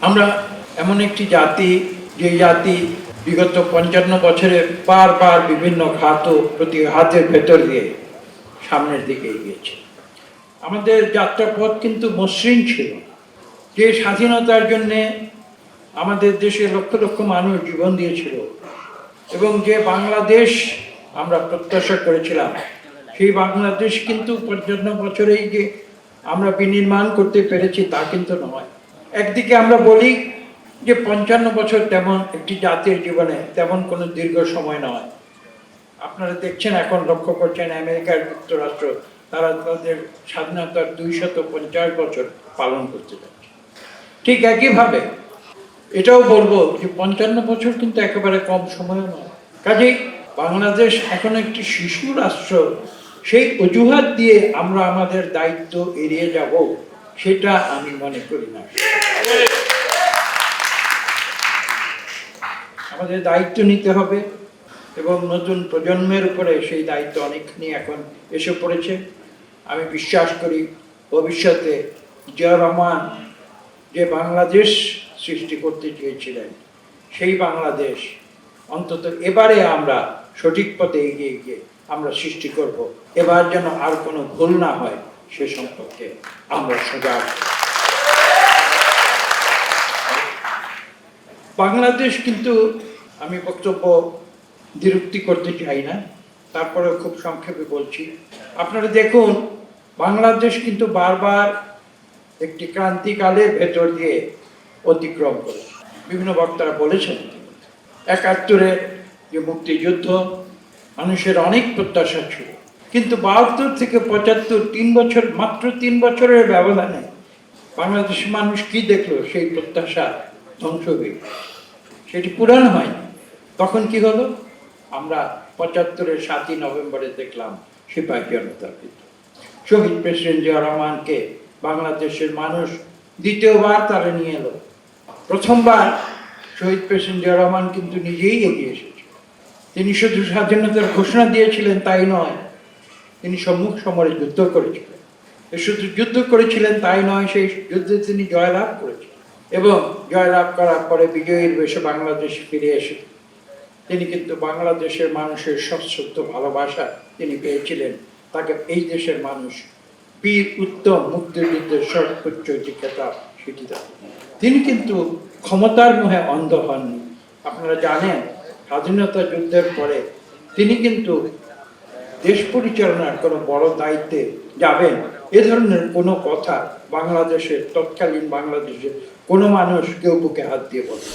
আমরা এমন একটি জাতি, যে জাতি বিগত ৫৫ বছরে বারবার বিভিন্ন ঘাত ও প্রতিঘাতের ভেতর দিয়ে সামনের দিকে এগিয়েছে। আমাদের যাত্রাপথ কিন্তু মসৃণ ছিল। যে স্বাধীনতার জন্যে আমাদের দেশে লক্ষ লক্ষ মানুষ জীবন দিয়েছিল এবং যে বাংলাদেশ আমরা প্রত্যাশা করেছিলাম, সেই বাংলাদেশ কিন্তু ৫৫ বছরেই যে আমরা বিনির্মাণ করতে পেরেছি তা কিন্তু নয়। একদিকে আমরা বলি যে ৫৫ বছর তেমন একটি জাতির জীবনে তেমন কোনো দীর্ঘ সময় নয়। আপনারা দেখছেন, এখন লক্ষ্য করছেন আমেরিকার যুক্তরাষ্ট্র তারা তাদের স্বাধীনতার ২৫০ বছর পালন করতে যাচ্ছে। ঠিক একইভাবে এটাও বলবো যে ৫৫ বছর কিন্তু একেবারে কম সময়ও নয়। কাজেই বাংলাদেশ এখন একটি শিশু রাষ্ট্র, সেই অজুহাত দিয়ে আমরা আমাদের দায়িত্ব এড়িয়ে যাব সেটা আমি মনে করি না। আমাদের দায়িত্ব নিতে হবে এবং নতুন প্রজন্মের উপরে সেই দায়িত্ব অনেকখানি এখন এসে পড়েছে। আমি বিশ্বাস করি ভবিষ্যতে জিয়াউর রহমান যে বাংলাদেশ সৃষ্টি করতে চেয়েছিলেন, সেই বাংলাদেশ অন্তত এবারে আমরা সঠিক পথে এগিয়ে গিয়ে আমরা সৃষ্টি করব। এবার যেন আর কোনো ভুল না হয় সে সম্পর্কে আমরা সজাগ। বাংলাদেশ কিন্তু, আমি বক্তব্য দ্বিরুক্তি করতে চাই না, তারপরে খুব সংক্ষেপে বলছি। আপনারা দেখুন, বাংলাদেশ কিন্তু বারবার একটি ক্রান্তিকালের ভেতর দিয়ে অতিক্রম করেছে। বিভিন্ন বক্তারা বলেছেন ৭১-এর যে মুক্তিযুদ্ধ, মানুষের অনেক প্রত্যাশা ছিল, কিন্তু ৭২ থেকে ৭৫, ৩ বছর, মাত্র ৩ বছরের ব্যবধানে বাংলাদেশের মানুষ কি দেখলো, সেই প্রত্যাশা ধ্বংস হয়ে গেল, সেটি পূরণ হয়নি। তখন কি হলো? আমরা ৭৫-এর ৭ই নভেম্বরে দেখলাম সিপাহী জনতার বিদ্রোহ। শহীদ প্রেসিডেন্ট জিয়াউর রহমানকে বাংলাদেশের মানুষ দ্বিতীয়বার তারা নিয়ে এলো। প্রথমবার শহীদ প্রেসিডেন্ট জিয়াউর রহমান কিন্তু নিজেই এগিয়ে এসেছে। তিনি শুধু স্বাধীনতার ঘোষণা দিয়েছিলেন তাই নয়, তিনি সম্মুখ সমরে যুদ্ধ করেছিলেন। শুধু যুদ্ধ করেছিলেন তাই নয়, সেই যুদ্ধে তিনি জয়লাভ করেছিলেন এবং জয়লাভ করার পরে বিজয়ীর বেশে বাংলাদেশে ফিরে এসে তিনি কিন্তু বাংলাদেশের মানুষের সশ্রদ্ধ ভালোবাসা তিনি পেয়েছিলেন। তাকে এই দেশের মানুষ বীর উত্তম মুক্তিযুদ্ধের সর্বোচ্চ যে খেতাব সেটি দেন। তিনি কিন্তু ক্ষমতার মোহে অন্ধ হননি। আপনারা জানেন, স্বাধীনতা যুদ্ধের পরে তিনি কিন্তু দেশ পরিচালনার কোনো বড় দায়িত্বে যাবেন এ ধরনের কোনো কথা বাংলাদেশের, তৎকালীন বাংলাদেশের কোনো মানুষ কেউ বুকে হাত দিয়ে বলে।